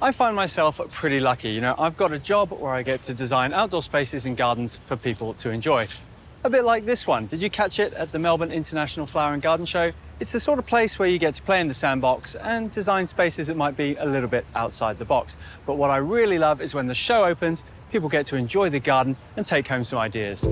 I find myself pretty lucky. You know, I've got a job where I get to design outdoor spaces and gardens for people to enjoy. A bit like this one. Did you catch it at the Melbourne International Flower and Garden Show? It's the sort of place where you get to play in the sandbox and design spaces that might be a little bit outside the box. But what I really love is when the show opens, people get to enjoy the garden and take home some ideas.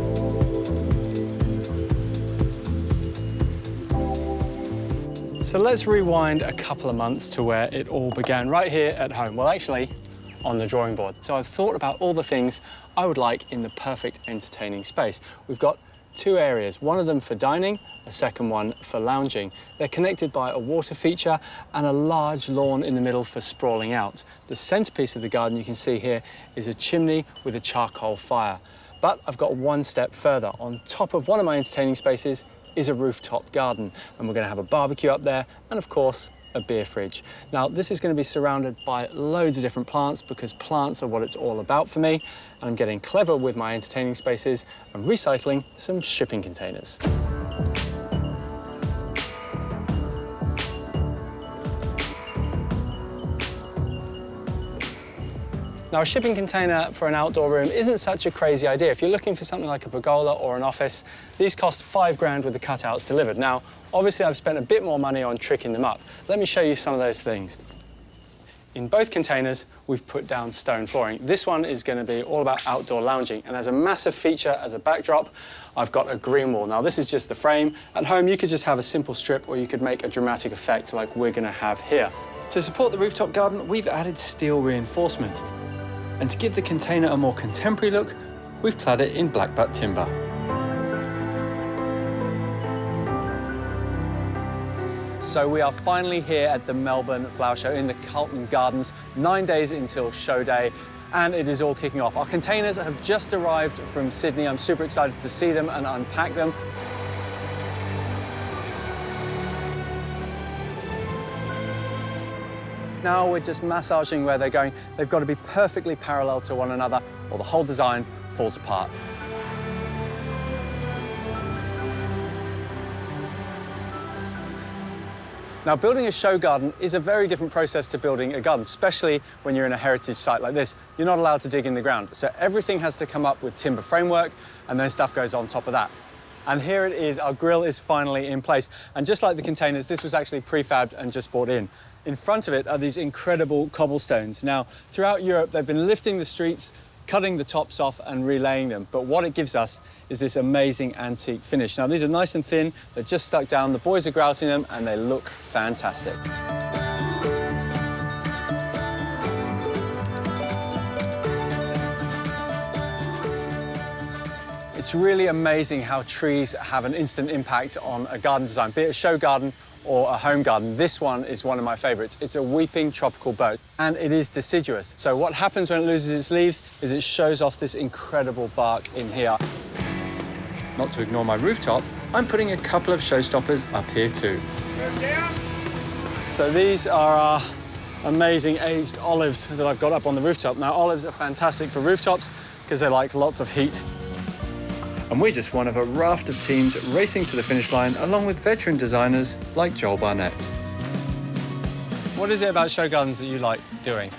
So let's rewind a couple of months to where it all began, right here at home. Well, actually, on the drawing board. So I've thought about all the things I would like in the perfect entertaining space. We've got two areas, one of them for dining, a second one for lounging. They're connected by a water feature and a large lawn in the middle for sprawling out. The centerpiece of the garden you can see here is a chimney with a charcoal fire. But I've got one step further. On top of one of my entertaining spaces is a rooftop garden, and we're going to have a barbecue up there and, of course, a beer fridge. Now, this is going to be surrounded by loads of different plants because plants are what it's all about for me, and I'm getting clever with my entertaining spaces and recycling some shipping containers. Now, a shipping container for an outdoor room isn't such a crazy idea. If you're looking for something like a pergola or an office, these cost £5 with the cutouts delivered. Now, obviously, I've spent a bit more money on tricking them up. Let me show you some of those things. In both containers, we've put down stone flooring. This one is going to be all about outdoor lounging, and as a massive feature, as a backdrop, I've got a green wall. Now, this is just the frame. At home, you could just have a simple strip, or you could make a dramatic effect like we're going to have here. To support the rooftop garden, we've added steel reinforcement. And to give the container a more contemporary look, we've clad it in blackbutt timber. So we are finally here at the Melbourne Flower Show in the Carlton Gardens, 9 days until show day, and it is all kicking off. Our containers have just arrived from Sydney. I'm super excited to see them and unpack them. Now we're just massaging where they're going. They've got to be perfectly parallel to one another, or the whole design falls apart. Now, building a show garden is a very different process to building a garden, especially when you're in a heritage site like this. You're not allowed to dig in the ground, so everything has to come up with timber framework, and then stuff goes on top of that. And here it is, our grill is finally in place. And just like the containers, this was actually prefabbed and just brought in. In front of it are these incredible cobblestones. Now, throughout Europe, they've been lifting the streets, cutting the tops off and relaying them. But what it gives us is this amazing antique finish. Now, these are nice and thin, they're just stuck down, the boys are grouting them, and they look fantastic. It's really amazing how trees have an instant impact on a garden design, be it a show garden or a home garden. This one is one of my favorites. It's a weeping tropical boat, and it is deciduous. So what happens when it loses its leaves is it shows off this incredible bark in here. Not to ignore my rooftop, I'm putting a couple of showstoppers up here too. So these are our amazing aged olives that I've got up on the rooftop. Now, olives are fantastic for rooftops because they like lots of heat. And we're just one of a raft of teams racing to the finish line, along with veteran designers like Joel Barnett. What is it about show gardens that you like doing?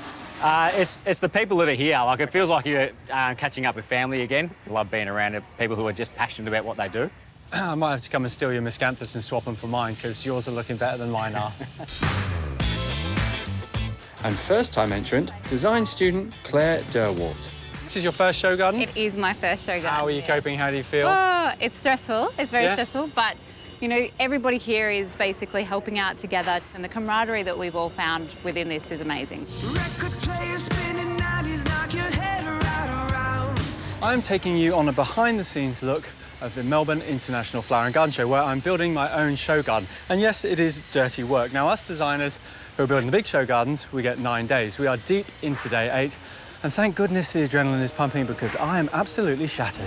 It's the people that are here. Like, it feels like you're catching up with family again. I love being around people who are just passionate about what they do. I might have to come and steal your miscanthus and swap them for mine, because yours are looking better than mine are. And first-time entrant, design student Claire Derwart. This is your first show garden? It is my first show garden. How are you coping? How do you feel? Oh, it's stressful. It's very stressful, but, you know, everybody here is basically helping out together, and the camaraderie that we've all found within this is amazing. I'm taking you on a behind-the-scenes look of the Melbourne International Flower and Garden Show, where I'm building my own show garden. And yes, it is dirty work. Now, us designers who are building the big show gardens, we get 9 days. We are deep into day 8. And thank goodness the adrenaline is pumping, because I am absolutely shattered.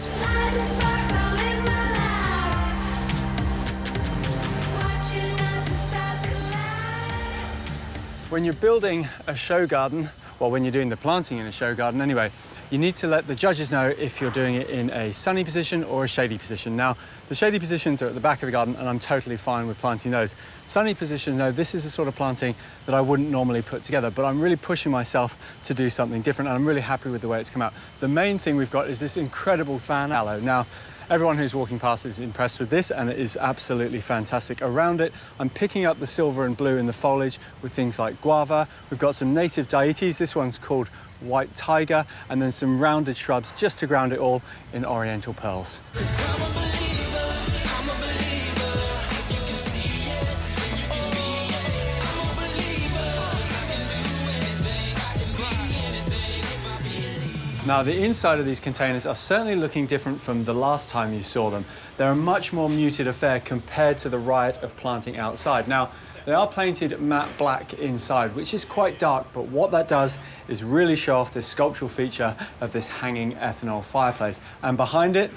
When you're building a show garden, well, when you're doing the planting in a show garden anyway, you need to let the judges know if you're doing it in a sunny position or a shady position. Now, the shady positions are at the back of the garden, and I'm totally fine with planting those. Sunny positions, no, this is the sort of planting that I wouldn't normally put together, but I'm really pushing myself to do something different, and I'm really happy with the way it's come out. The main thing we've got is this incredible fan aloe. Now, everyone who's walking past is impressed with this, and it is absolutely fantastic. Around it, I'm picking up the silver and blue in the foliage with things like guava. We've got some native dietes. This one's called white tiger, and then some rounded shrubs just to ground it all in oriental pearls. Now, the inside of these containers are certainly looking different from the last time you saw them. They're a much more muted affair compared to the riot of planting outside. Now, they are painted matte black inside, which is quite dark, but what that does is really show off this sculptural feature of this hanging ethanol fireplace. And behind it,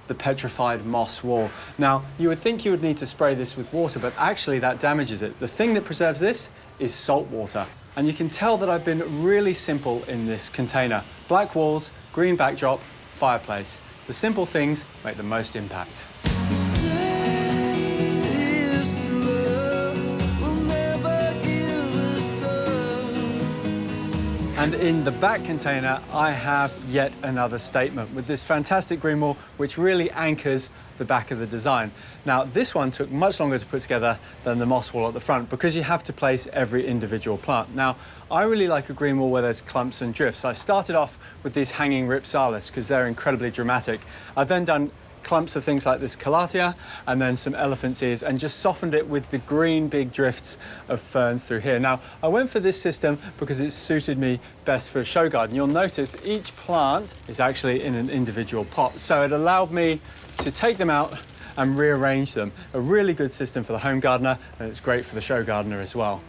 the petrified moss wall. Now, you would think you would need to spray this with water, but actually that damages it. The thing that preserves this is salt water. And you can tell that I've been really simple in this container. Black walls, green backdrop, fireplace. The simple things make the most impact. And in the back container, I have yet another statement with this fantastic green wall, which really anchors the back of the design. Now, this one took much longer to put together than the moss wall at the front because you have to place every individual plant. Now, I really like a green wall where there's clumps and drifts. I started off with these hanging ripsalis because they're incredibly dramatic. I've then done clumps of things like this calathea and then some elephant's ears, and just softened it with the green big drifts of ferns through here. Now, I went for this system because it suited me best for a show garden. You'll notice each plant is actually in an individual pot, so it allowed me to take them out and rearrange them. A really good system for the home gardener, and it's great for the show gardener as well.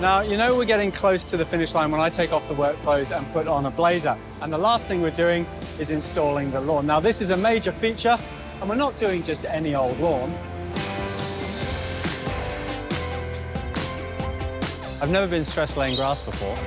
Now, you know we're getting close to the finish line when I take off the work clothes and put on a blazer. And the last thing we're doing is installing the lawn. Now, this is a major feature, and we're not doing just any old lawn. I've never been stressed laying grass before.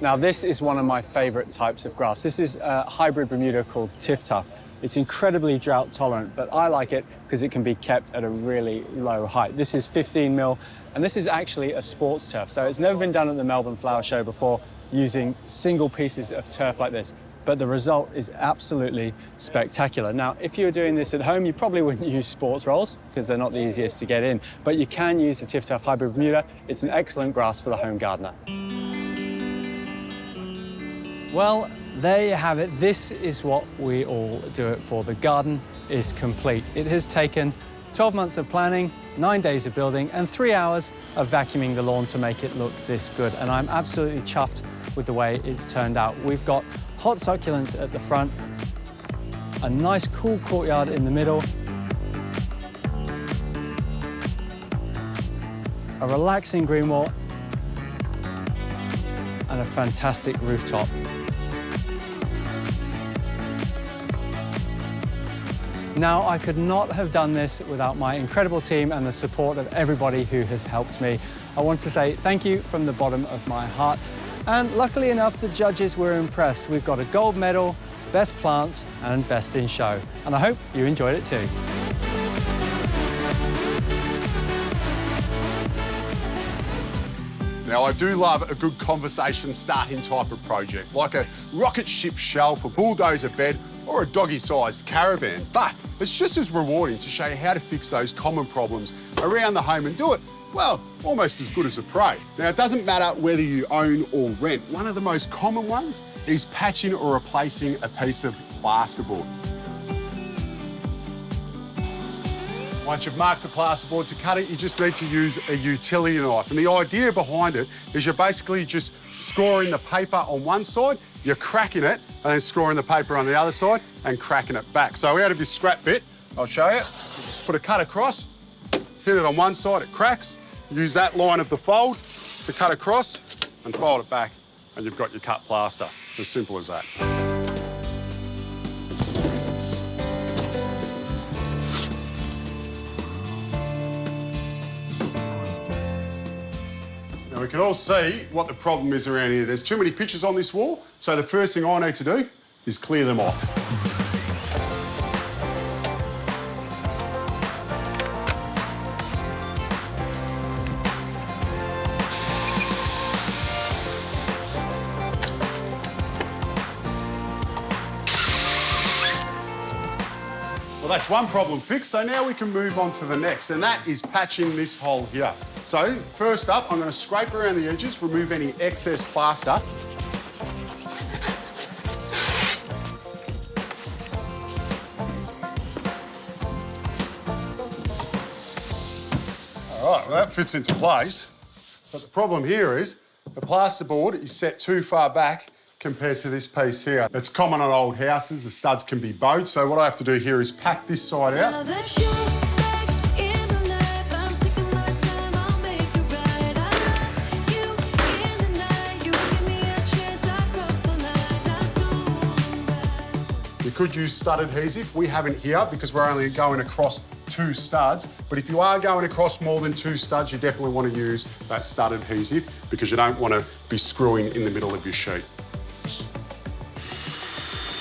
Now, this is one of my favourite types of grass. This is a hybrid Bermuda called Tiftuff. It's incredibly drought tolerant, but I like it because it can be kept at a really low height. This is 15 mil, and this is actually a sports turf. So it's never been done at the Melbourne Flower Show before using single pieces of turf like this. But the result is absolutely spectacular. Now, if you were doing this at home, you probably wouldn't use sports rolls because they're not the easiest to get in, but you can use the Tiftuff Hybrid Bermuda. It's an excellent grass for the home gardener. Well, there you have it. This is what we all do it for. The garden is complete. It has taken 12 months of planning, 9 days of building, and 3 hours of vacuuming the lawn to make it look this good. And I'm absolutely chuffed with the way it's turned out. We've got hot succulents at the front, a nice cool courtyard in the middle, a relaxing green wall, and a fantastic rooftop. Now, I could not have done this without my incredible team and the support of everybody who has helped me. I want to say thank you from the bottom of my heart. And luckily enough, the judges were impressed. We've got a gold medal, best plants, and best in show. And I hope you enjoyed it too. Now, I do love a good conversation starting type of project, like a rocket ship shelf, a bulldozer bed, or a doggy-sized caravan. But it's just as rewarding to show you how to fix those common problems around the home and do it, well, almost as good as a pro. Now, it doesn't matter whether you own or rent. One of the most common ones is patching or replacing a piece of plasterboard. Once you've marked the plasterboard to cut it, you just need to use a utility knife. And the idea behind it is you're basically just scoring the paper on one side, you're cracking it, and then scoring the paper on the other side and cracking it back. So out of this scrap bit, I'll show you, you just put a cut across, hit it on one side, it cracks, Use that line of the fold to cut across and fold it back, and you've got your cut plaster. As simple as that. Now we can all see what the problem is around here. There's too many pictures on this wall, so the first thing I need to do is clear them off. Well, that's one problem fixed, so now we can move on to the next, and that is patching this hole here. So, first up, I'm going to scrape around the edges, remove any excess plaster. All right, well, that fits into place, but the problem here is the plasterboard is set too far back compared to this piece here. It's common on old houses, the studs can be bowed, so what I have to do here is pack this side out. You could use stud adhesive. We haven't here because we're only going across 2 studs, but if you are going across more than 2 studs, you definitely want to use that stud adhesive because you don't want to be screwing in the middle of your sheet.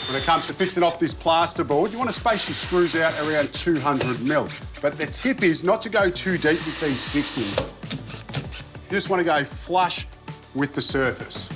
When it comes to fixing off this plasterboard, you want to space your screws out around 200mm. But the tip is not to go too deep with these fixings. You just want to go flush with the surface.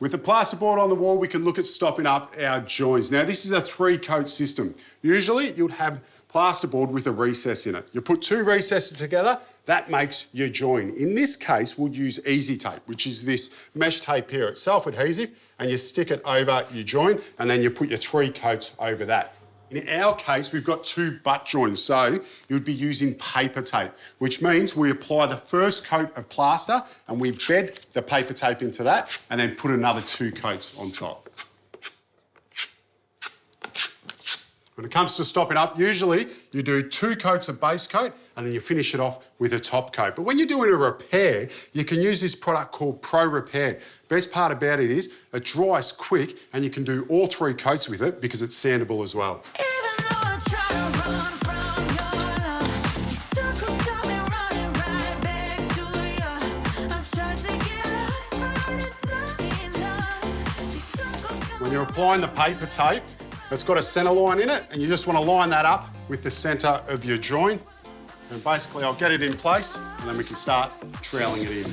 With the plasterboard on the wall, we can look at stopping up our joins. Now, this is a 3-coat system. Usually, you'd have plasterboard with a recess in it. You put 2 recesses together, that makes your join. In this case, we'll use easy tape, which is this mesh tape here. It's self-adhesive, and you stick it over your join, and then you put your 3 coats over that. In our case, we've got 2 butt joins, so you'd be using paper tape, which means we apply the first coat of plaster and we bed the paper tape into that and then put another 2 coats on top. When it comes to stopping up, usually you do 2 coats of base coat and then you finish it off with a top coat. But when you're doing a repair, you can use this product called Pro Repair. Best part about it is it dries quick and you can do all 3 coats with it because it's sandable as well. When you're applying the paper tape, it's got a centre line in it and you just want to line that up with the centre of your join. And basically I'll get it in place and then we can start troweling it in.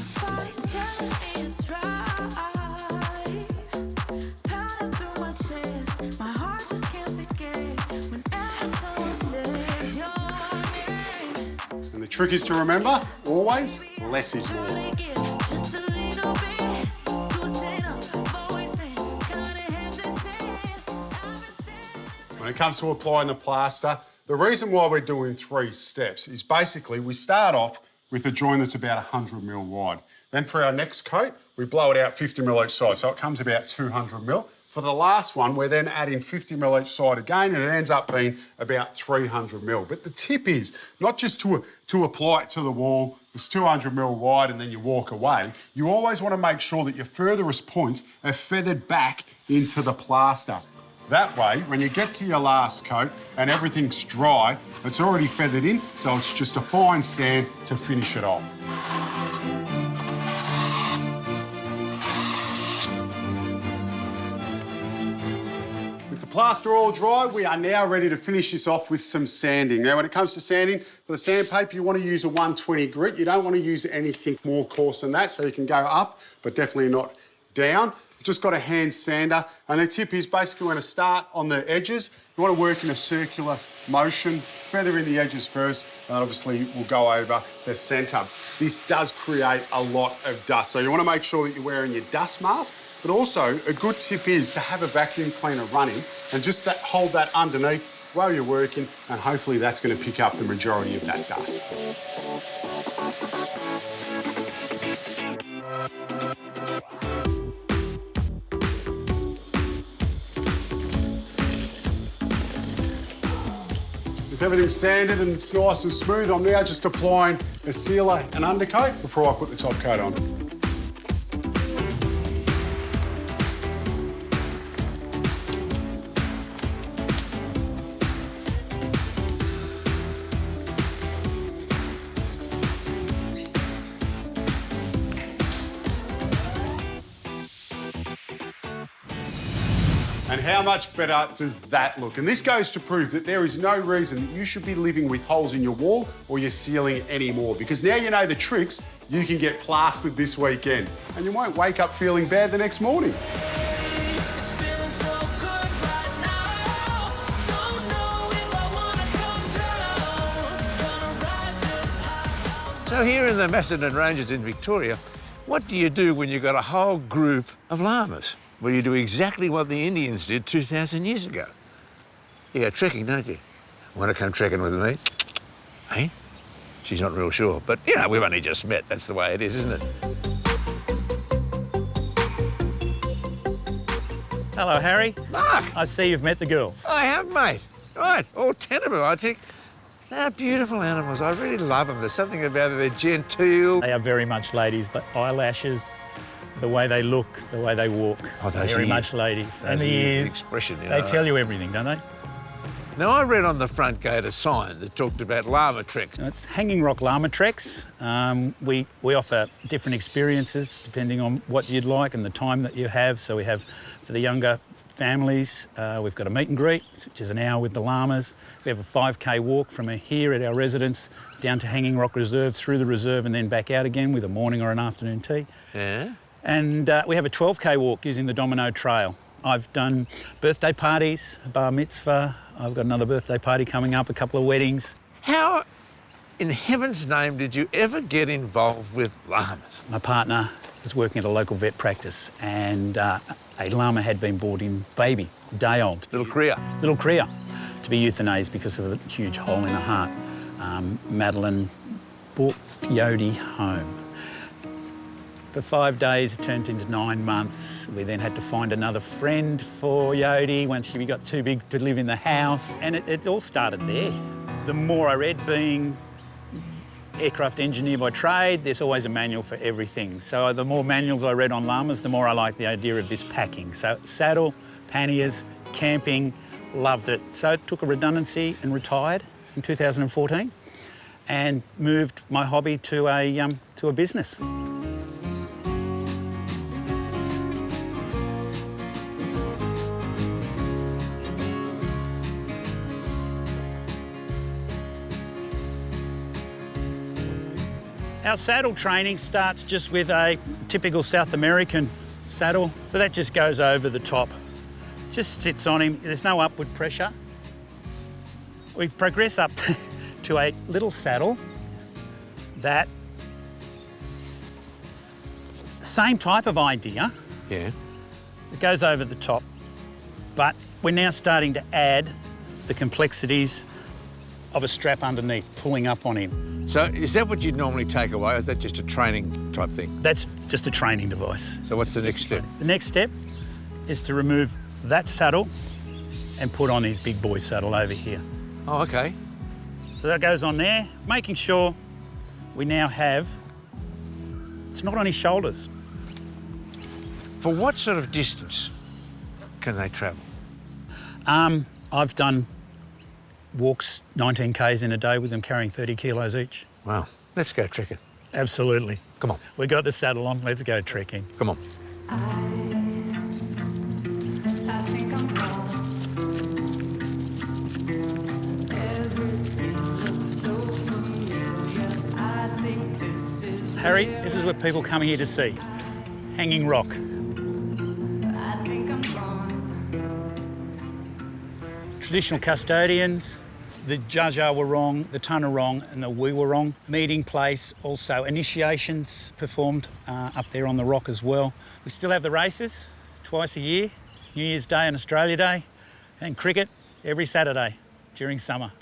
And the trick is to remember, always, less is more. When it comes to applying the plaster, the reason why we're doing 3 steps is basically we start off with a join that's about 100mm wide. Then for our next coat, we blow it out 50mm each side, so it comes about 200mm. For the last one, we're then adding 50mm each side again, and it ends up being about 300mm. But the tip is not just to apply it to the wall, it's 200mm wide and then you walk away. You always want to make sure that your furthest points are feathered back into the plaster. That way, when you get to your last coat and everything's dry, it's already feathered in, so it's just a fine sand to finish it off. With the plaster all dry, we are now ready to finish this off with some sanding. Now, when it comes to sanding, for the sandpaper, you want to use a 120 grit. You don't want to use anything more coarse than that, so you can go up, but definitely not down. Just got a hand sander, and the tip is basically we're going to start on the edges. You want to work in a circular motion, feather in the edges first, and obviously we'll go over the centre. This does create a lot of dust, so you want to make sure that you're wearing your dust mask, but also a good tip is to have a vacuum cleaner running and just hold that underneath while you're working, and hopefully that's going to pick up the majority of that dust. With everything sanded and it's nice and smooth, I'm now just applying a sealer and undercoat before I put the top coat on. And how much better does that look? And this goes to prove that there is no reason that you should be living with holes in your wall or your ceiling anymore, because now you know the tricks, you can get plastered this weekend and you won't wake up feeling bad the next morning. So here in the Macedon Ranges in Victoria, what do you do when you've got a whole group of llamas? Well, you do exactly what the Indians did 2,000 years ago. You go trekking, don't you? Want to come trekking with me? Eh? She's not real sure, but, you know, we've only just met. That's the way it is, isn't it? Hello, Harry. Mark! I see you've met the girls. I have, mate. Right, all 10 of them, I think. They're beautiful animals. I really love them. There's something about it. They're genteel. They are very much ladies. The eyelashes, the way they look, the way they walk. Oh, those very ears. much ladies. And Those the ears, ears. the expression, you They know. tell you everything, don't they? Now, I read on the front gate a sign that talked about llama treks. It's Hanging Rock Llama Treks. We offer different experiences depending on what you'd like and the time that you have. So we have, for the younger families, we've got a meet and greet, which is an hour with the llamas. We have a 5K walk from here at our residence down to Hanging Rock Reserve, through the reserve and then back out again with a morning or an afternoon tea. Yeah? And we have a 12K walk using the Domino Trail. I've done birthday parties, a bar mitzvah. I've got another birthday party coming up, a couple of weddings. How in heaven's name did you ever get involved with llamas? My partner was working at a local vet practice and a llama had been brought in baby, day old. Little Kriya. Little Kriya, to be euthanased because of a huge hole in the heart. Madeline brought Yodi home. For 5 days, it turned into 9 months. We then had to find another friend for Yodi once she got too big to live in the house. And it all started there. The more I read, being aircraft engineer by trade, there's always a manual for everything. So the more manuals I read on llamas, the more I liked the idea of this packing. So saddle, panniers, camping, loved it. So it took a redundancy and retired in 2014 and moved my hobby to a business. Our saddle training starts just with a typical South American saddle. So that just goes over the top. Just sits on him. There's no upward pressure. We progress up to a little saddle that, same type of idea. Yeah. It goes over the top, but we're now starting to add the complexities of a strap underneath, pulling up on him. So is that what you'd normally take away, or is that just a training type thing? That's just a training device. So what's the next step? The next step is to remove that saddle and put on his big boy saddle over here. Oh, okay. So that goes on there, making sure we now have, it's not on his shoulders. For what sort of distance can they travel? I've done walks 19 Ks in a day with them carrying 30 kilos each. Wow. Let's go trekking. Absolutely. Come on. We got the saddle on, let's go trekking. Come on. I think I'm lost. Everything looks so familiar. I think this is Harry, this is what people come here to see. Hanging Rock. I think I'm gone. Traditional custodians, the Jaja were wrong, the Tun are wrong, and the we were wrong. Meeting place, also initiations performed up there on the rock as well. We still have the races twice a year, New Year's Day and Australia Day, and cricket every Saturday during summer.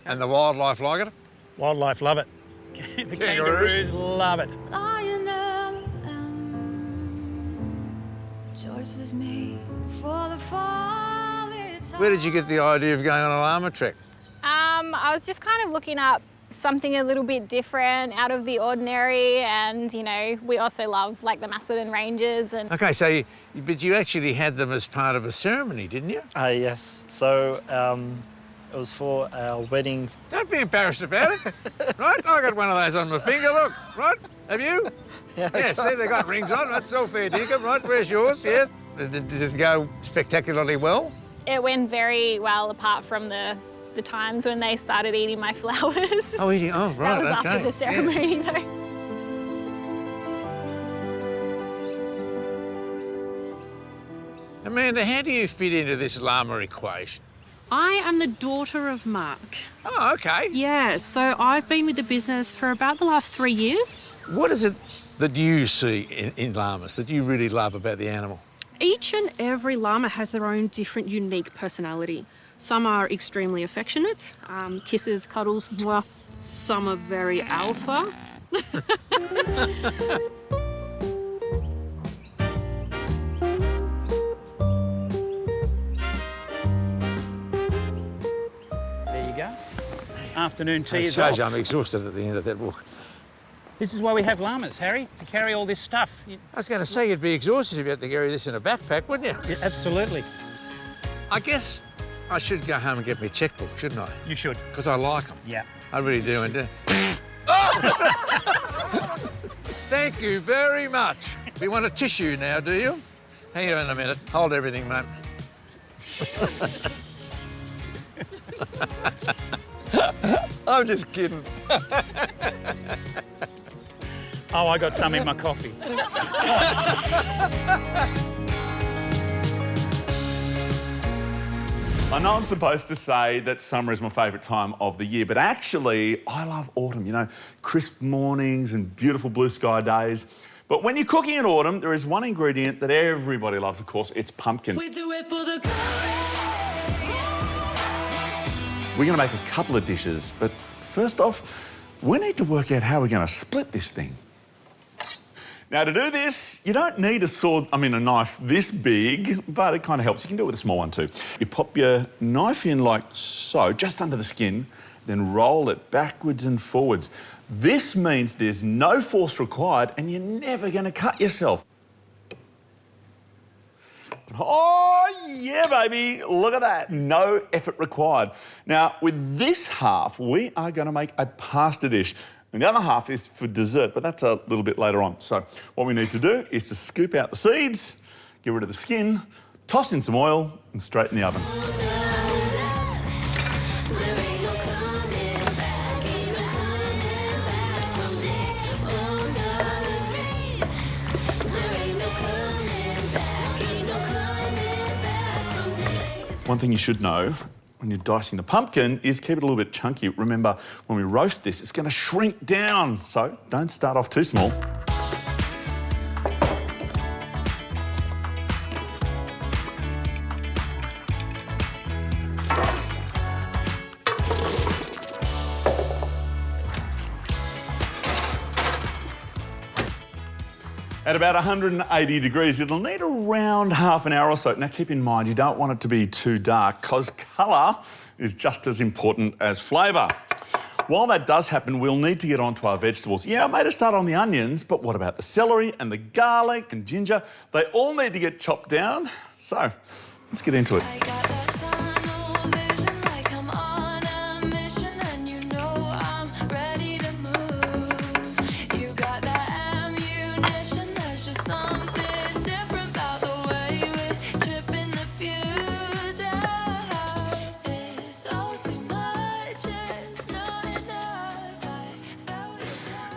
And the wildlife like it? Wildlife love it. The kangaroos love it. Lion the choice was made for the fall. Where did you get the idea of going on a llama trek? I was just kind of looking up something a little bit different, out of the ordinary, and you know, we also love like the Macedon Ranges and. Okay, so but you actually had them as part of a ceremony, didn't you? Yes. So it was for our wedding. Don't be embarrassed about it, right? I got one of those on my finger, look, right? Have you? Yeah, see, they got rings on, that's all fair dinkum, right? Where's yours? Yeah. Did it go spectacularly well? It went very well, apart from the times when they started eating my flowers. Oh, eating, oh, right, That was okay. after the ceremony, though. Amanda, how do you fit into this llama equation? I am the daughter of Mark. Oh, okay. Yeah, so I've been with the business for about the last 3 years. What is it that you see in llamas that you really love about the animal? Each and every llama has their own different, unique personality. Some are extremely affectionate, kisses, cuddles, mwah. Some are very alpha. There you go. Afternoon tea It is off. shows I'm exhausted at the end of that walk. This is why we have llamas, Harry, to carry all this stuff. I was going to say you'd be exhausted if you had to carry this in a backpack, wouldn't you? Yeah, absolutely. I guess I should go home and get my checkbook, shouldn't I? You should. Because I like them. Yeah. I really do. And thank you very much. You want a tissue now, do you? Hang on a minute. Hold everything, mate. I'm just kidding. Oh, I got some in my coffee. I know I'm supposed to say that summer is my favourite time of the year, but actually I love autumn, you know, crisp mornings and beautiful blue sky days. But when you're cooking in autumn, there is one ingredient that everybody loves, of course, it's pumpkin. We do it for the We're going to make a couple of dishes, but first off, we need to work out how we're going to split this thing. Now, to do this, you don't need a knife this big, but it kind of helps. You can do it with a small one too. You pop your knife in like so, just under the skin, then roll it backwards and forwards. This means there's no force required and you're never going to cut yourself. Oh, yeah, baby. Look at that. No effort required. Now, with this half, we are going to make a pasta dish. And the other half is for dessert, but that's a little bit later on. So what we need to do is to scoop out the seeds, get rid of the skin, toss in some oil and straight in the oven. One thing you should know when you're dicing the pumpkin is keep it a little bit chunky. Remember, when we roast this, it's going to shrink down, so don't start off too small. At about 180 degrees, it'll need around half an hour or so. Now, keep in mind, you don't want it to be too dark because colour is just as important as flavour. While that does happen, we'll need to get onto our vegetables. Yeah, I made a start on the onions, but what about the celery and the garlic and ginger? They all need to get chopped down. So, let's get into it.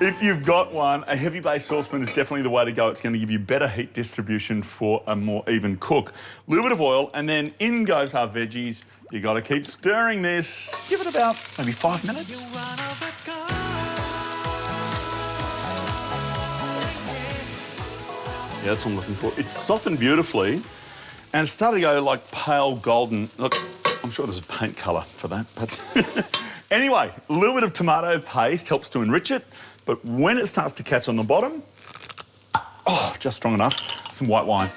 If you've got one, a heavy base saucepan is definitely the way to go. It's going to give you better heat distribution for a more even cook. A little bit of oil, and then in goes our veggies. You got to keep stirring this. Give it about maybe 5 minutes. Yeah, that's what I'm looking for. It's softened beautifully, and it's starting to go like pale golden. Look, I'm sure there's a paint colour for that, but anyway, a little bit of tomato paste helps to enrich it. But when it starts to catch on the bottom, oh, just strong enough, some white wine.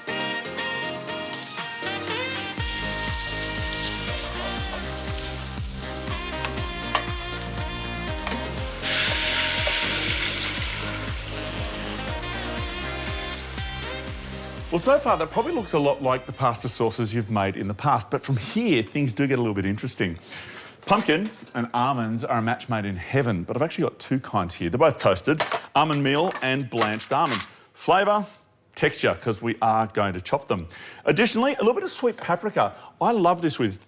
Well, so far that probably looks a lot like the pasta sauces you've made in the past, but from here things do get a little bit interesting. Pumpkin and almonds are a match made in heaven, but I've actually got two kinds here. They're both toasted, almond meal and blanched almonds. Flavour, texture, because we are going to chop them. Additionally, a little bit of sweet paprika. I love this with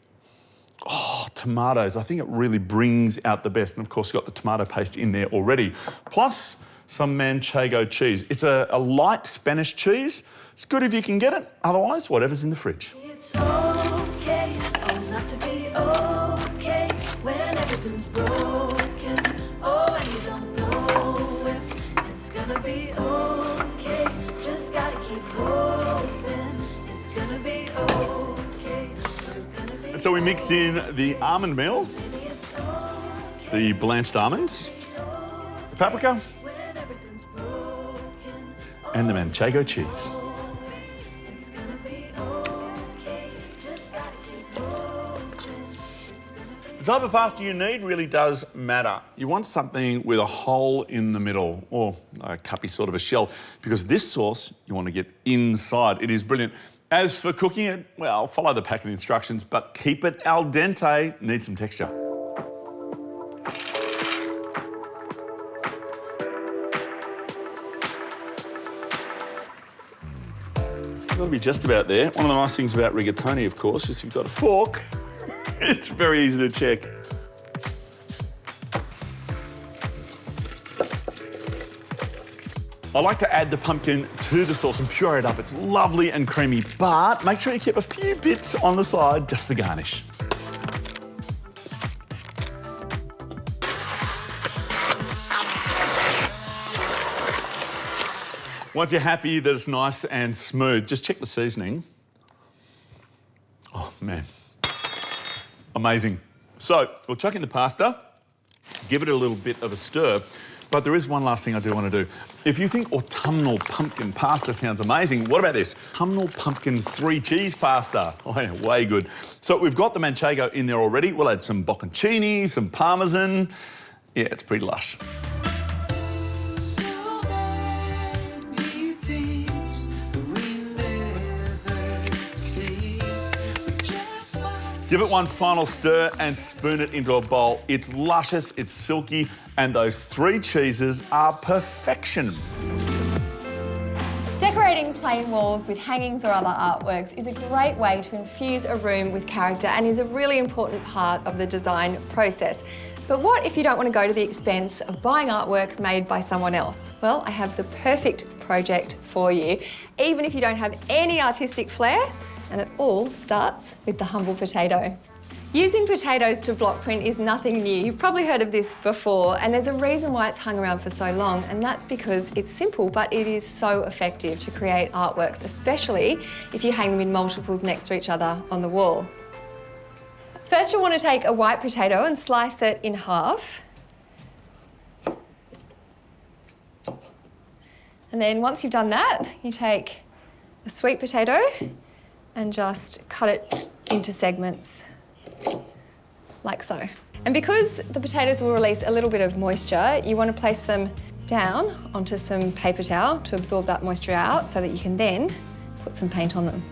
tomatoes. I think it really brings out the best. And of course, you've got the tomato paste in there already. Plus, some manchego cheese. It's a light Spanish cheese. It's good if you can get it. Otherwise, whatever's in the fridge. It's okay, oh, not to be okay when everything's broken. Oh, and you don't know if it's gonna be okay. Just gotta keep hoping it's gonna be okay. And so we mix in the almond meal, the blanched almonds, the paprika, and the manchego cheese. The type of pasta you need really does matter. You want something with a hole in the middle, or a cuppy sort of a shell, because this sauce you want to get inside. It is brilliant. As for cooking it, well, follow the packing instructions, but keep it al dente. Needs some texture. Got to be just about there. One of the nice things about rigatoni, of course, is if you've got a fork, it's very easy to check. I like to add the pumpkin to the sauce and puree it up. It's lovely and creamy, but make sure you keep a few bits on the side just for garnish. Once you're happy that it's nice and smooth, just check the seasoning. Oh, man. Amazing. So, we'll chuck in the pasta, give it a little bit of a stir, but there is one last thing I do want to do. If you think autumnal pumpkin pasta sounds amazing, what about this? Autumnal pumpkin 3-cheese pasta. Oh, yeah, way good. So, we've got the manchego in there already. We'll add some bocconcini, some parmesan. Yeah, it's pretty lush. Give it one final stir and spoon it into a bowl. It's luscious, it's silky, and those 3 cheeses are perfection. Decorating plain walls with hangings or other artworks is a great way to infuse a room with character and is a really important part of the design process. But what if you don't want to go to the expense of buying artwork made by someone else? Well, I have the perfect project for you, even if you don't have any artistic flair. And it all starts with the humble potato. Using potatoes to block print is nothing new. You've probably heard of this before, and there's a reason why it's hung around for so long, and that's because it's simple, but it is so effective to create artworks, especially if you hang them in multiples next to each other on the wall. First, you'll want to take a white potato and slice it in half. And then once you've done that, you take a sweet potato and just cut it into segments, like so. And because the potatoes will release a little bit of moisture, you want to place them down onto some paper towel to absorb that moisture out so that you can then put some paint on them.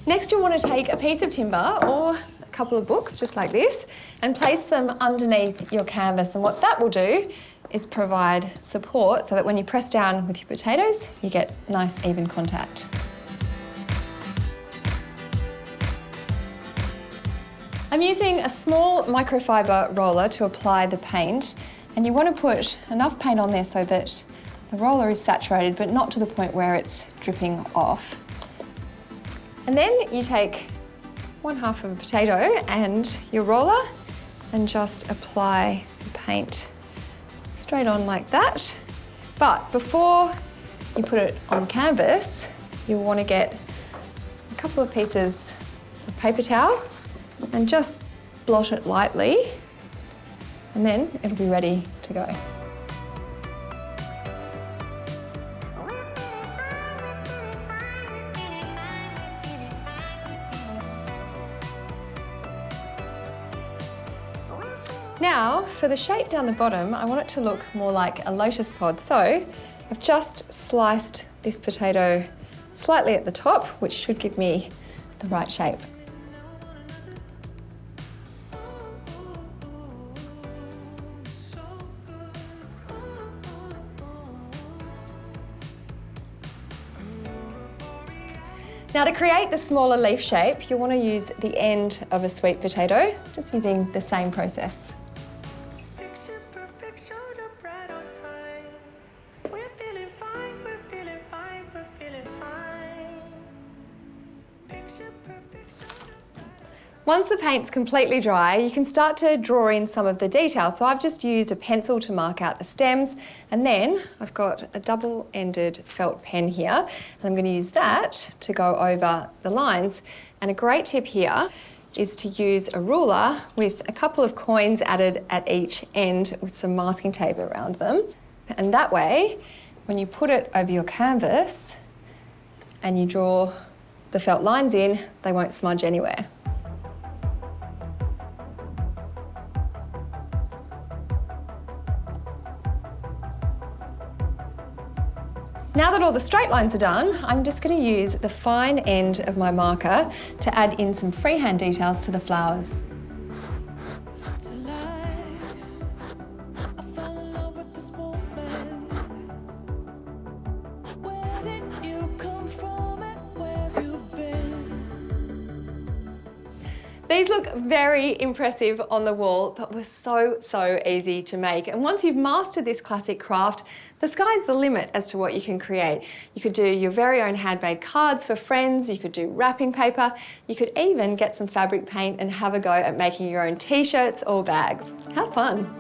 Next, you'll want to take a piece of timber or a couple of books, just like this, and place them underneath your canvas. And what that will do is provide support so that when you press down with your potatoes, you get nice, even contact. I'm using a small microfiber roller to apply the paint, and you want to put enough paint on there so that the roller is saturated, but not to the point where it's dripping off. And then you take 1/2 of a potato and your roller and just apply the paint straight on like that. But before you put it on canvas, you'll want to get a couple of pieces of paper towel and just blot it lightly, and then it'll be ready to go. Now, for the shape down the bottom, I want it to look more like a lotus pod. So I've just sliced this potato slightly at the top, which should give me the right shape. Now to create the smaller leaf shape, you'll want to use the end of a sweet potato, just using the same process. Once the paint's completely dry, you can start to draw in some of the details. So I've just used a pencil to mark out the stems, and then I've got a double-ended felt pen here, and I'm going to use that to go over the lines. And a great tip here is to use a ruler with a couple of coins added at each end with some masking tape around them. And that way, when you put it over your canvas and you draw the felt lines in, they won't smudge anywhere. Now that all the straight lines are done, I'm just going to use the fine end of my marker to add in some freehand details to the flowers. These look very impressive on the wall, but were so easy to make. And once you've mastered this classic craft, the sky's the limit as to what you can create. You could do your very own handmade cards for friends, you could do wrapping paper, you could even get some fabric paint and have a go at making your own t-shirts or bags. Have fun.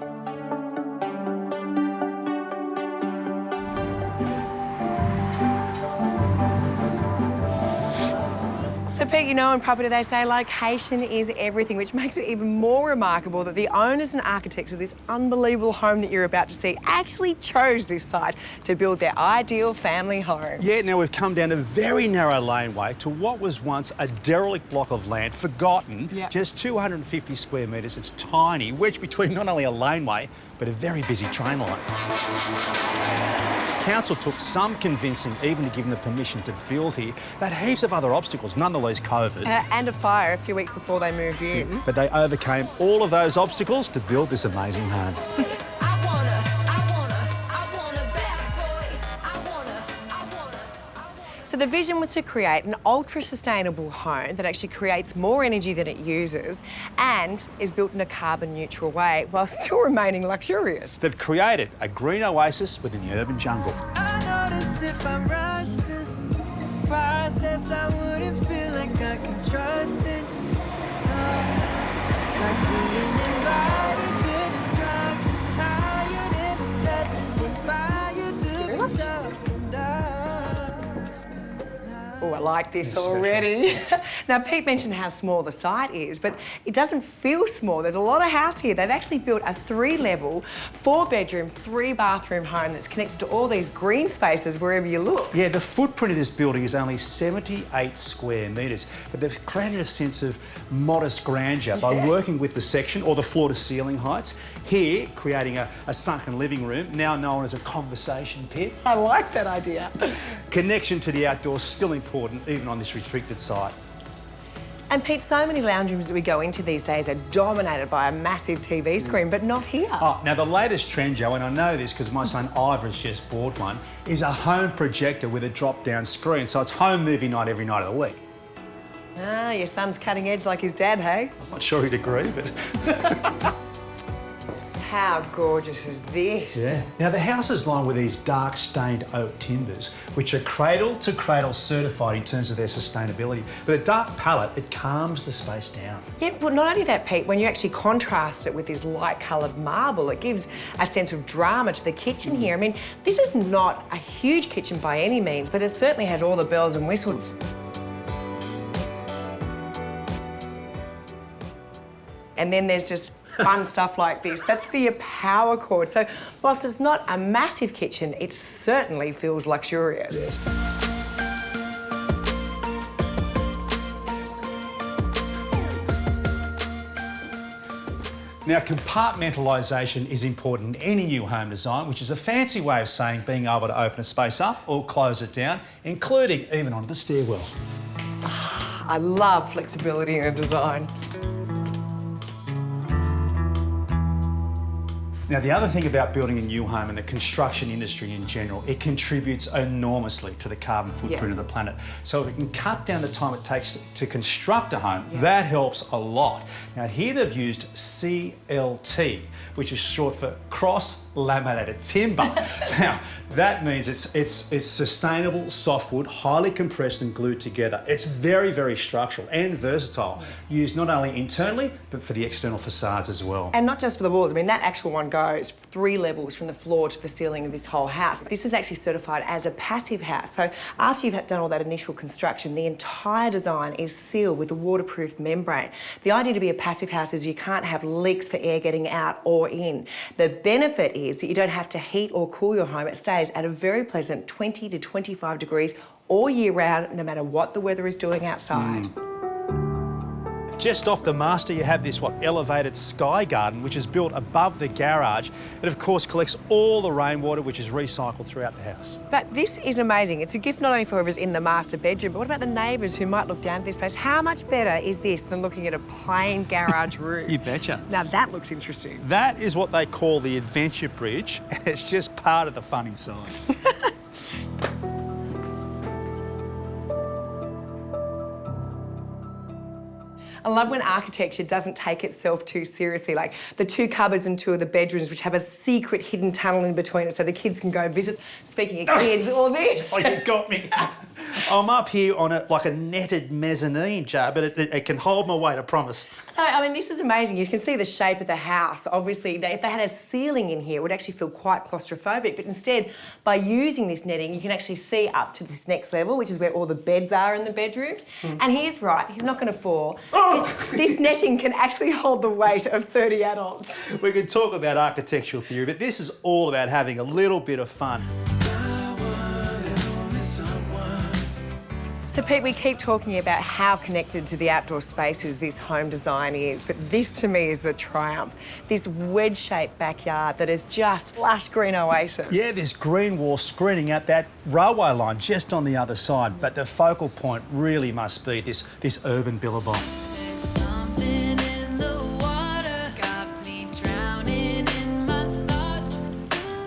So Pete, you know in property they say location is everything, which makes it even more remarkable that the owners and architects of this unbelievable home that you're about to see actually chose this site to build their ideal family home. Yeah, now we've come down a very narrow laneway to what was once a derelict block of land, forgotten, just 250 square metres. It's tiny, wedged between not only a laneway, but a very busy train line. Council took some convincing even to give them the permission to build here. They had heaps of other obstacles, none the least COVID. And a fire a few weeks before they moved in. But they overcame all of those obstacles to build this amazing home. So the vision was to create an ultra-sustainable home that actually creates more energy than it uses and is built in a carbon-neutral way while still remaining luxurious. They've created a green oasis within the urban jungle. I noticed if I rushed the process, I wouldn't feel like I can trust it. It's like being invited to destruction. How you didn't let the fire do the talking down. Oh, I like this already. Now, Pete mentioned how small the site is, but it doesn't feel small. There's a lot of house here. They've actually built a 3-level, 4-bedroom, 3-bathroom home that's connected to all these green spaces wherever you look. Yeah, the footprint of this building is only 78 square metres, but they've created a sense of modest grandeur by working with the section or the floor-to-ceiling heights. Here, creating a sunken living room, now known as a conversation pit. I like that idea. Connection to the outdoors still important, even on this restricted site. And Pete, so many lounge rooms that we go into these days are dominated by a massive TV screen, but not here. Oh, now the latest trend, Joe, and I know this because my son Ivor's just bought one, is a home projector with a drop-down screen. So it's home movie night every night of the week. Ah, your son's cutting edge like his dad, hey? I'm not sure he'd agree, but... How gorgeous is this? Yeah. Now, the house is lined with these dark stained oak timbers, which are cradle-to-cradle certified in terms of their sustainability. But the dark palette, it calms the space down. Yeah, well, not only that, Pete, when you actually contrast it with this light-coloured marble, it gives a sense of drama to the kitchen here. I mean, this is not a huge kitchen by any means, but it certainly has all the bells and whistles. And then there's just fun stuff like this. That's for your power cord. So whilst it's not a massive kitchen, it certainly feels luxurious. Yes. Now, compartmentalisation is important in any new home design, which is a fancy way of saying being able to open a space up or close it down, including even onto the stairwell. I love flexibility in a design. Now, the other thing about building a new home and the construction industry in general, it contributes enormously to the carbon footprint of the planet. So if we can cut down the time it takes to construct a home, that helps a lot. Now, here they've used CLT, which is short for cross-laminated timber. Now, that means it's sustainable softwood, highly compressed and glued together. It's very, very structural and versatile, used not only internally, but for the external facades as well. And not just for the walls. I mean, that actual one goes 3 levels from the floor to the ceiling of this whole house. This is actually certified as a passive house. So after you've done all that initial construction, the entire design is sealed with a waterproof membrane. The idea to be a passive house is you can't have leaks for air getting out or in. The benefit is that you don't have to heat or cool your home. It stays at a very pleasant 20 to 25 degrees all year round, no matter what the weather is doing outside. Just off the master, you have this, elevated sky garden, which is built above the garage. It, of course, collects all the rainwater, which is recycled throughout the house. But this is amazing. It's a gift not only for whoever's in the master bedroom, but what about the neighbours who might look down at this place? How much better is this than looking at a plain garage roof? You betcha. Now, that looks interesting. That is what they call the Adventure Bridge, and it's just part of the fun inside. I love when architecture doesn't take itself too seriously, like the 2 cupboards and 2 of the bedrooms, which have a secret hidden tunnel in between it so the kids can go visit. Speaking of kids, all this. Oh, you got me. I'm up here on a netted mezzanine, Jar, but it can hold my weight, I promise. No, I mean, this is amazing. You can see the shape of the house. Obviously, if they had a ceiling in here, it would actually feel quite claustrophobic. But instead, by using this netting, you can actually see up to this next level, which is where all the beds are in the bedrooms. And he's right, he's not going to fall. This netting can actually hold the weight of 30 adults. We can talk about architectural theory, but this is all about having a little bit of fun. So, Pete, we keep talking about how connected to the outdoor spaces this home design is, but this, to me, is the triumph. This wedge-shaped backyard that is just lush green oasis. Yeah, this green wall screening out that railway line just on the other side, but the focal point really must be this urban billabong. Something in the water got me drowning in my thoughts.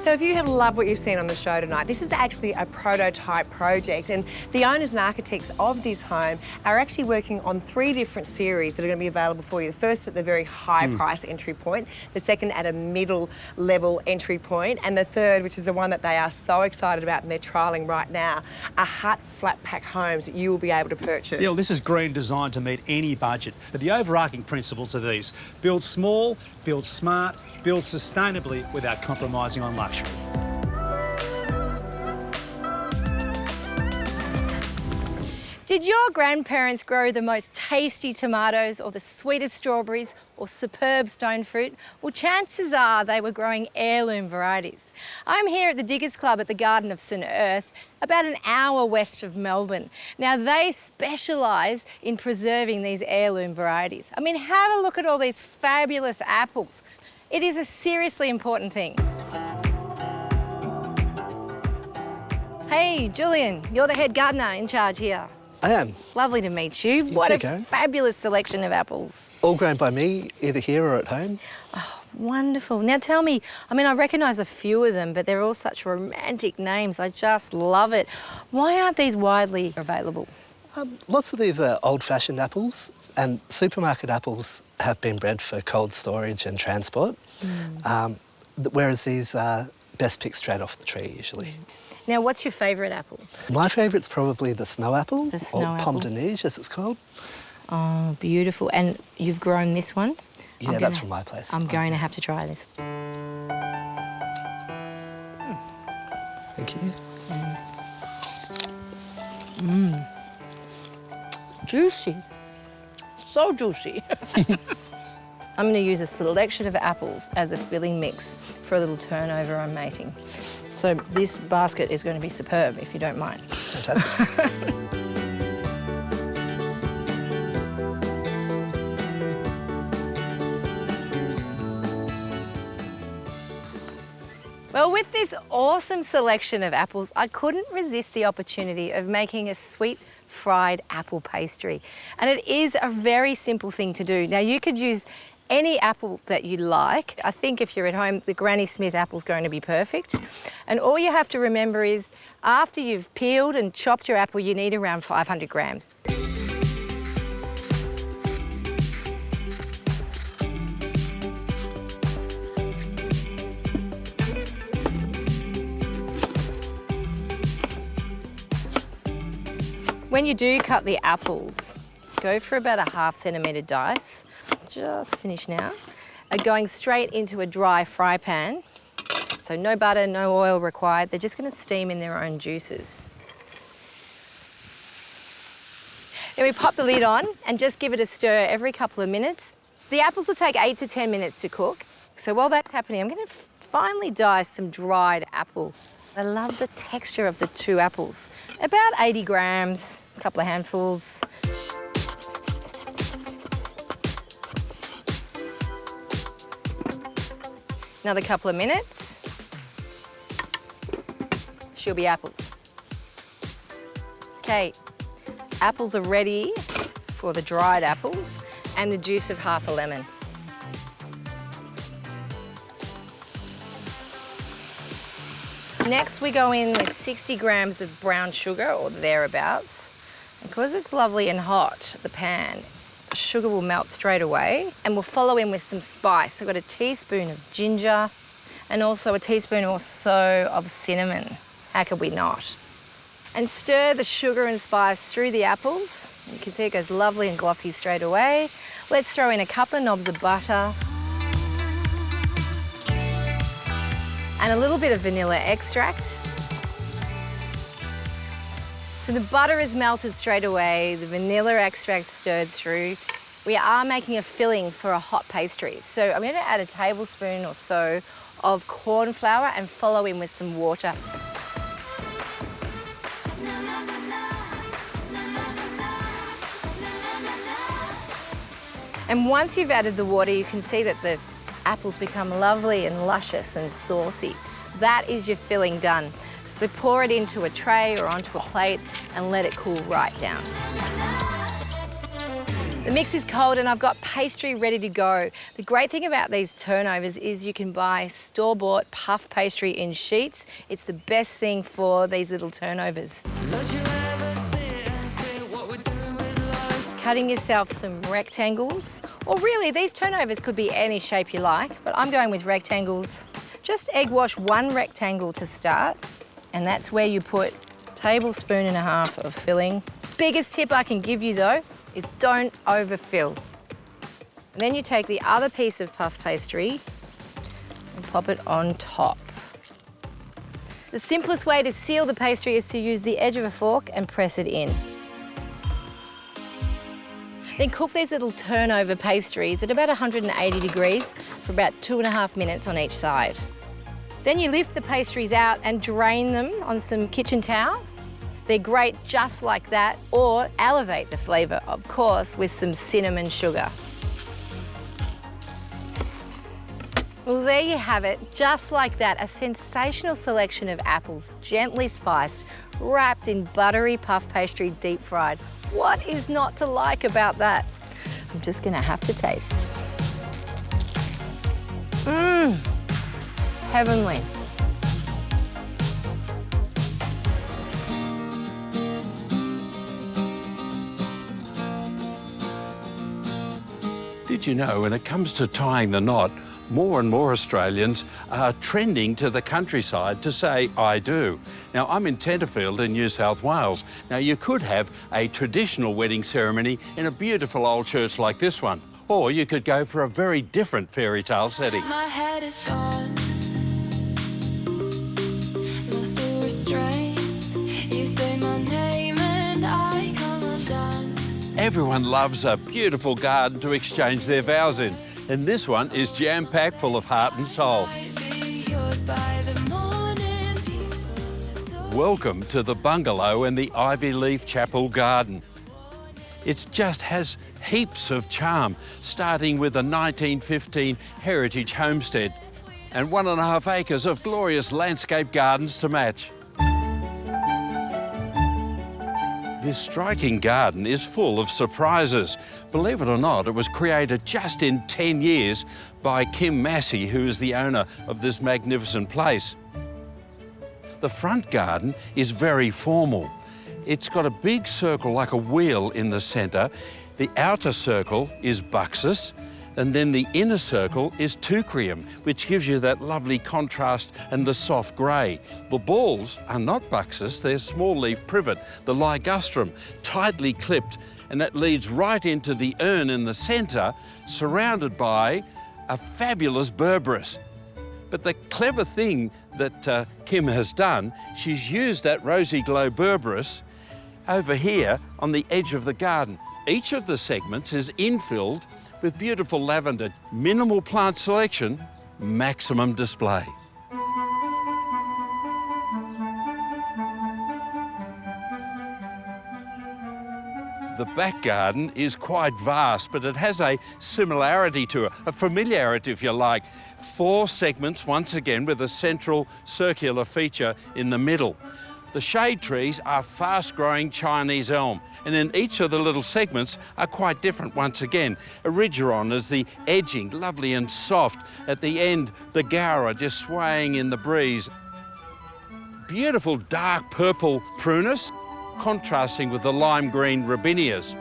So if you have loved what you've seen on the show tonight, this is actually a prototype project, and the owners and architects of this home are actually working on 3 different series that are going to be available for you. The first at the very high price entry point, the second at a middle level entry point, and the third, which is the one that they are so excited about and they're trialling right now, are hut flat pack homes that you will be able to purchase. Yeah, well, this is green designed to meet any budget. But the overarching principles are these: build small, build smart, build sustainably without compromising on luxury. Did your grandparents grow the most tasty tomatoes or the sweetest strawberries or superb stone fruit? Well, chances are they were growing heirloom varieties. I'm here at the Diggers Club at the Garden of St Earth, about an hour west of Melbourne. Now, they specialise in preserving these heirloom varieties. I mean, have a look at all these fabulous apples. It is a seriously important thing. Hey, Julian, you're the head gardener in charge here. I am. Lovely to meet you. What a fabulous selection of apples. All grown by me, either here or at home. Oh, wonderful. Now tell me, I mean, I recognise a few of them, but they're all such romantic names. I just love it. Why aren't these widely available? Lots of these are old-fashioned apples, and supermarket apples have been bred for cold storage and transport, whereas these are best picked straight off the tree, usually. Now, what's your favourite apple? My favourite's probably the snow apple, The snow or apple. pomme de neige, as it's called. Oh, beautiful. And you've grown this one? Yeah, that's from my place. I'm going to have to try this. Thank you. Juicy. So juicy. I'm going to use a selection of apples as a filling mix for a little turnover I'm making. So this basket is going to be superb, if you don't mind. Fantastic. Well, with this awesome selection of apples, I couldn't resist the opportunity of making a sweet fried apple pastry. And it is a very simple thing to do. Now, you could use any apple that you like. I think if you're at home, the Granny Smith apple's going to be perfect. And all you have to remember is, after you've peeled and chopped your apple, you need around 500 grams. When you do cut the apples, go for about a ½ centimetre dice. Just finished now. Going straight into a dry fry pan. So no butter, no oil required. They're just going to steam in their own juices. Then we pop the lid on and just give it a stir every couple of minutes. The apples will take 8 to 10 minutes to cook. So while that's happening, I'm going to finely dice some dried apple. I love the texture of the 2 apples. About 80 grams, a couple of handfuls. Another couple of minutes. She'll be apples. Okay, apples are ready for the dried apples and the juice of ½ a lemon. Next, we go in with 60 grams of brown sugar or thereabouts. Because it's lovely and hot, the pan, the sugar will melt straight away, and we'll follow in with some spice. I've got a teaspoon of ginger and also a teaspoon or so of cinnamon. How could we not? And stir the sugar and spice through the apples. You can see it goes lovely and glossy straight away. Let's throw in a couple of knobs of butter and a little bit of vanilla extract. So the butter is melted straight away, the vanilla extract stirred through. We are making a filling for a hot pastry. So I'm going to add a tablespoon or so of corn flour and follow in with some water. And once you've added the water, you can see that the apples become lovely and luscious and saucy. That is your filling done. So pour it into a tray or onto a plate and let it cool right down. The mix is cold and I've got pastry ready to go. The great thing about these turnovers is you can buy store-bought puff pastry in sheets. It's the best thing for these little turnovers. Cutting yourself some rectangles, or really these turnovers could be any shape you like, but I'm going with rectangles. Just egg wash 1 rectangle to start, and that's where you put a tablespoon and a half of filling. Biggest tip I can give you though is don't overfill. And then you take the other piece of puff pastry and pop it on top. The simplest way to seal the pastry is to use the edge of a fork and press it in. Then cook these little turnover pastries at about 180 degrees for about 2.5 minutes on each side. Then you lift the pastries out and drain them on some kitchen towel. They're great just like that, or elevate the flavour, of course, with some cinnamon sugar. Well, there you have it, just like that, a sensational selection of apples, gently spiced, wrapped in buttery puff pastry, deep fried. What is not to like about that? I'm just gonna have to taste. Mmm, heavenly. Did you know when it comes to tying the knot, more and more Australians are trending to the countryside to say, I do. Now, I'm in Tenterfield in New South Wales. Now, you could have a traditional wedding ceremony in a beautiful old church like this one, or you could go for a very different fairy tale setting. My head is gone, lost to restraint. You say my name and I come undone. Everyone loves a beautiful garden to exchange their vows in, and this one is jam-packed full of heart and soul. Welcome to the bungalow in the Ivy Leaf Chapel garden. It just has heaps of charm, starting with a 1915 heritage homestead. and 1.5 acres of glorious landscape gardens to match. This striking garden is full of surprises. Believe it or not, it was created just in 10 years by Kim Massey, who is the owner of this magnificent place. The front garden is very formal. It's got a big circle like a wheel in the centre. The outer circle is buxus, and then the inner circle is teucrium, which gives you that lovely contrast and the soft grey. The balls are not buxus, they're small leaf privet, the ligustrum, tightly clipped, and that leads right into the urn in the centre, surrounded by a fabulous berberis. But the clever thing that Kim has done, she's used that rosy glow berberis over here on the edge of the garden. Each of the segments is infilled with beautiful lavender. Minimal plant selection, maximum display. The back garden is quite vast, but it has a similarity to it, a familiarity if you like. 4 segments, once again, with a central circular feature in the middle. The shade trees are fast-growing Chinese elm, and then each of the little segments are quite different once again. Erigeron is the edging, lovely and soft. At the end, the gaura just swaying in the breeze. Beautiful dark purple prunus, contrasting with the lime green robinias.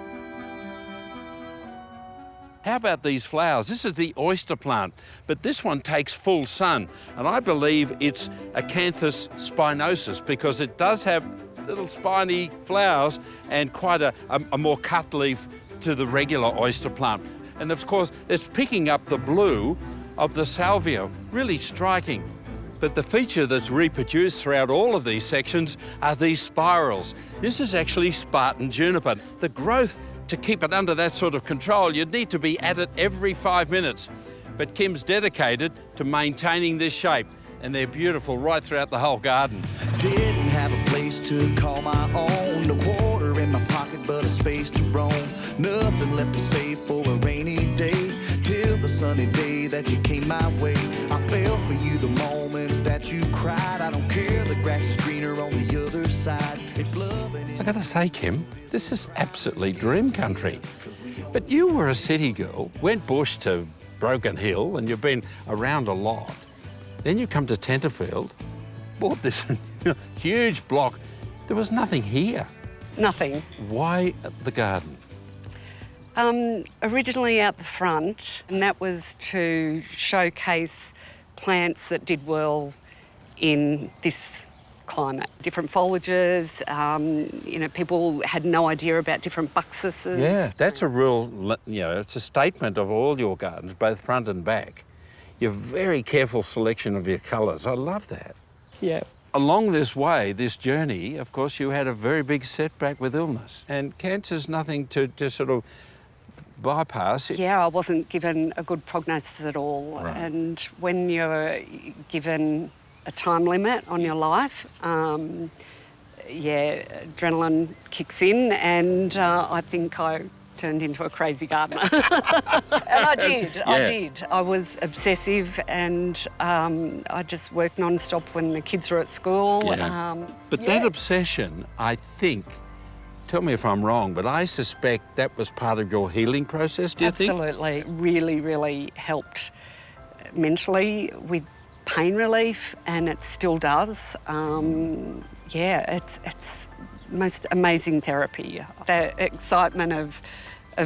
How about these flowers? This is the oyster plant, but this one takes full sun, and I believe it's Acanthus spinosus because it does have little spiny flowers and quite a more cut leaf to the regular oyster plant. And of course, it's picking up the blue of the salvia, really striking. But the feature that's reproduced throughout all of these sections are these spirals. This is actually Spartan juniper. The growth, to keep it under that sort of control, you'd need to be at it every 5 minutes. But Kim's dedicated to maintaining this shape, and they're beautiful right throughout the whole garden. Didn't have a place to call my own, no quarter in my pocket but a space to roam. Nothing left to save for a rainy day, till the sunny day that you came my way. I fell for you the moment that you cried. I don't care, the grass is greener on the other side. If loving I gotta say, Kim, this is absolutely dream country. But you were a city girl, went bush to Broken Hill, and you've been around a lot. Then you come to Tenterfield, bought this huge block. There was nothing here. Nothing. Why the garden? Originally out the front, and that was to showcase plants that did well in this climate. Different foliages, you know, people had no idea about different buxuses. Yeah, that's a real, you know, it's a statement of all your gardens, both front and back. Your very careful selection of your colours. I love that. Yeah. Along this way, this journey, of course, you had a very big setback with illness. And cancer's nothing to just sort of bypass. Yeah, I wasn't given a good prognosis at all. Right. And when you're given a time limit on your life, yeah, adrenaline kicks in, and I think I turned into a crazy gardener. And I did, yeah. I did. I was obsessive, and I just worked non-stop when the kids were at school. Yeah. But that obsession, I think, tell me if I'm wrong, but I suspect that was part of your healing process, do you think? Absolutely. Really, really helped mentally with pain relief, and it still does. Yeah, it's most amazing therapy. The excitement of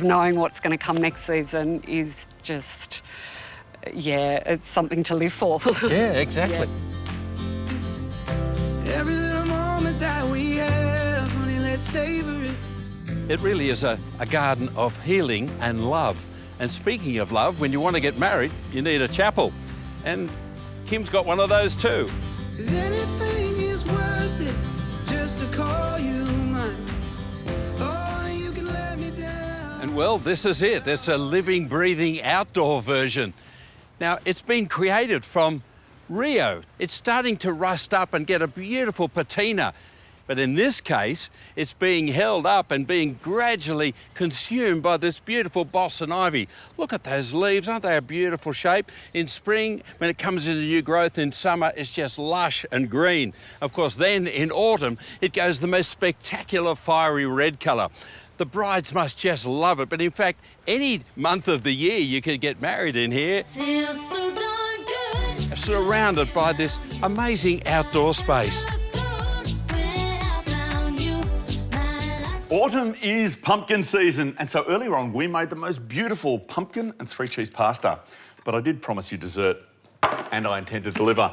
knowing what's going to come next season is just, yeah, it's something to live for. Yeah, exactly. Yeah. Every little moment that we have, honey, let's savor it. It really is a garden of healing and love. And speaking of love, when you want to get married, you need a chapel. And Kim's got one of those too. 'Cause anything is worth it just to call you mine. Oh, you can let me down. And well, this is it. It's a living, breathing outdoor version. Now, it's been created from Rio. It's starting to rust up and get a beautiful patina. But in this case, it's being held up and being gradually consumed by this beautiful Boston ivy. Look at those leaves, aren't they a beautiful shape? In spring, when it comes into new growth, in summer, it's just lush and green. Of course, then in autumn, it goes the most spectacular fiery red colour. The brides must just love it, but in fact, any month of the year you could get married in here. Feels so darn good. Surrounded by this amazing outdoor space. Autumn is pumpkin season, and so earlier on we made the most beautiful pumpkin and 3-cheese pasta. But I did promise you dessert, and I intend to deliver.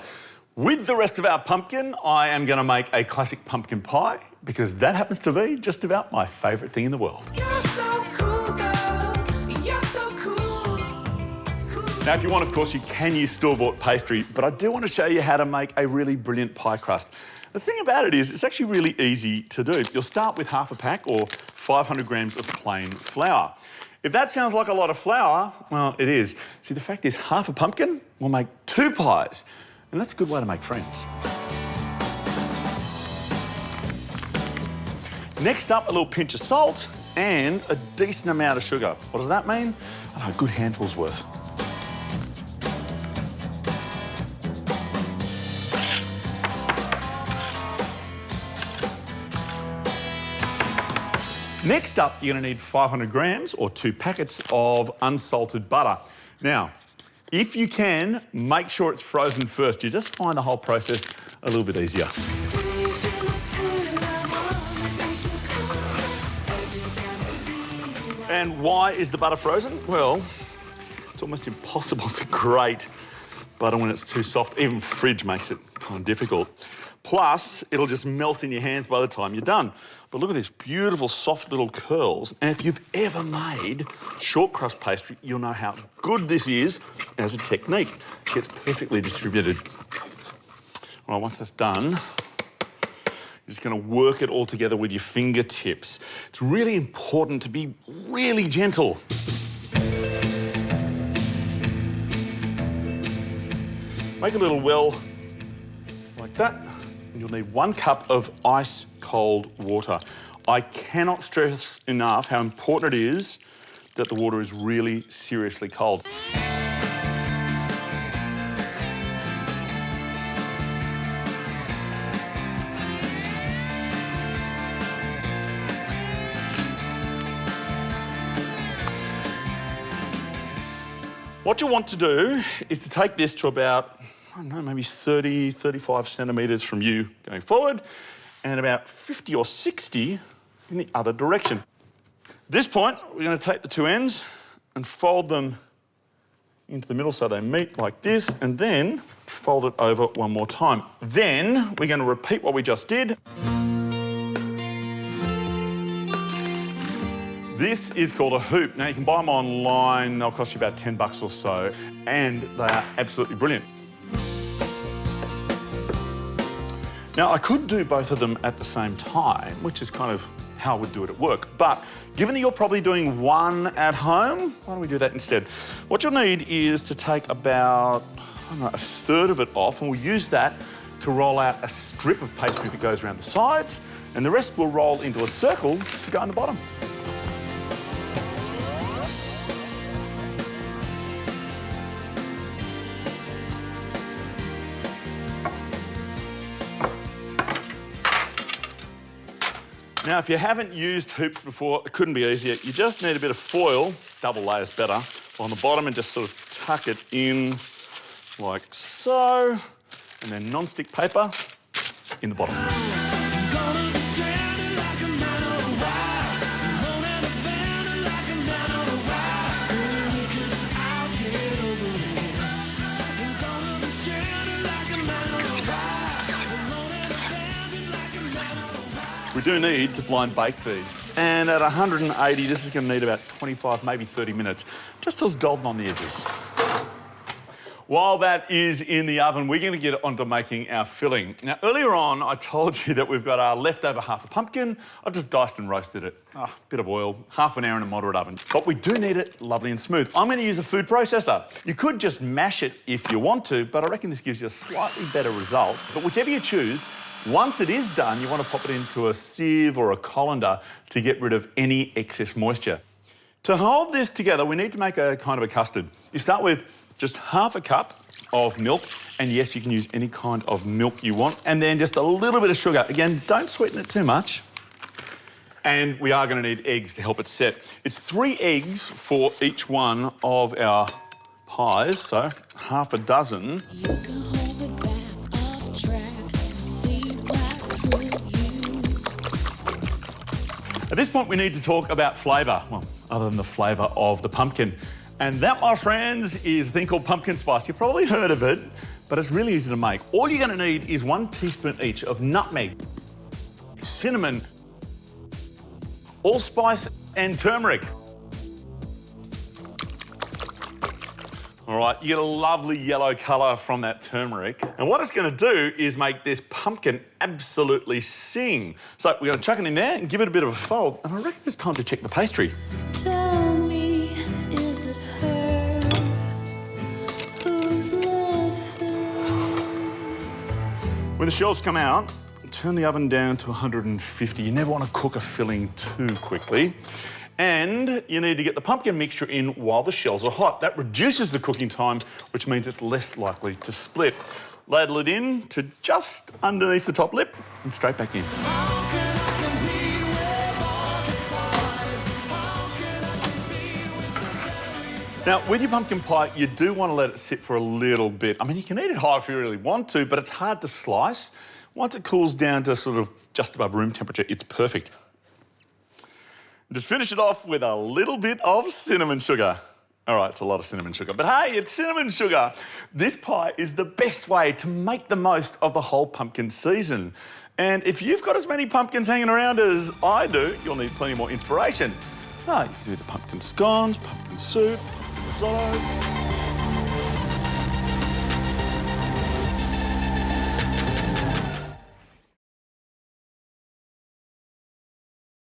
With the rest of our pumpkin, I am going to make a classic pumpkin pie, because that happens to be just about my favourite thing in the world. You're so cool, girl. You're so cool. Now, if you want, of course, you can use store-bought pastry, but I do want to show you how to make a really brilliant pie crust. The thing about it is, it's actually really easy to do. You'll start with half a pack or 500 grams of plain flour. If that sounds like a lot of flour, well, it is. See, the fact is, half a pumpkin will make 2 pies, and that's a good way to make friends. Next up, a little pinch of salt and a decent amount of sugar. What does that mean? I don't know, a good handful's worth. Next up, you're going to need 500 grams or 2 packets of unsalted butter. Now, if you can, make sure it's frozen first. You just find the whole process a little bit easier. And why is the butter frozen? Well, it's almost impossible to grate butter when it's too soft. Even fridge makes it kind of difficult. Plus, it'll just melt in your hands by the time you're done. But look at these beautiful, soft little curls. And if you've ever made short crust pastry, you'll know how good this is as a technique. It gets perfectly distributed. Well, once that's done, you're just going to work it all together with your fingertips. It's really important to be really gentle. Make a little well like that. And you'll need 1 cup of ice cold water. I cannot stress enough how important it is that the water is really seriously cold. What you want to do is to take this to about, I don't know, maybe 30, 35 centimetres from you going forward, and about 50 or 60 in the other direction. At this point, we're going to take the 2 ends and fold them into the middle so they meet like this, and then fold it over one more time. Then we're going to repeat what we just did. This is called a hoop. Now, you can buy them online. They'll cost you about 10 bucks or so, and they are absolutely brilliant. Now, I could do both of them at the same time, which is kind of how I would do it at work. But given that you're probably doing one at home, why don't we do that instead? What you'll need is to take about, I don't know, 1/3 of it off, and we'll use that to roll out a strip of pastry that goes around the sides, and the rest will roll into a circle to go on the bottom. Now, if you haven't used hoops before, it couldn't be easier. You just need a bit of foil, double layers better, on the bottom, and just sort of tuck it in like so, and then non-stick paper in the bottom. We do need to blind bake these. And at 180, this is going to need about 25, maybe 30 minutes, just till it's golden on the edges. While that is in the oven, we're going to get onto making our filling. Now, earlier on, I told you that we've got our leftover half a pumpkin. I've just diced and roasted it. A bit of oil, half an hour in a moderate oven. But we do need it lovely and smooth. I'm going to use a food processor. You could just mash it if you want to, but I reckon this gives you a slightly better result. But whichever you choose, once it is done, you want to pop it into a sieve or a colander to get rid of any excess moisture. To hold this together, we need to make a kind of a custard. You start with just half a cup of milk, and yes, you can use any kind of milk you want, and then just a little bit of sugar. Again, don't sweeten it too much. And we are going to need eggs to help it set. It's 3 eggs for each one of our pies, so half a dozen. At this point, we need to talk about flavour, well, other than the flavour of the pumpkin. And that, my friends, is a thing called pumpkin spice. You've probably heard of it, but it's really easy to make. All you're going to need is 1 teaspoon each of nutmeg, cinnamon, allspice and turmeric. All right, you get a lovely yellow colour from that turmeric. And what it's going to do is make this pumpkin absolutely sing. So we're going to chuck it in there and give it a bit of a fold. And I reckon it's time to check the pastry. Tell me, is it her who's laughing? When the shells come out, turn the oven down to 150. You never want to cook a filling too quickly. And you need to get the pumpkin mixture in while the shells are hot. That reduces the cooking time, which means it's less likely to split. Ladle it in to just underneath the top lip and straight back in. Now, with your pumpkin pie, you do want to let it sit for a little bit. I mean, you can eat it hot if you really want to, but it's hard to slice. Once it cools down to sort of just above room temperature, it's perfect. Just finish it off with a little bit of cinnamon sugar. All right, it's a lot of cinnamon sugar, but hey, it's cinnamon sugar. This pie is the best way to make the most of the whole pumpkin season. And if you've got as many pumpkins hanging around as I do, you'll need plenty more inspiration. Oh, you can do the pumpkin scones, pumpkin soup, pumpkin risotto.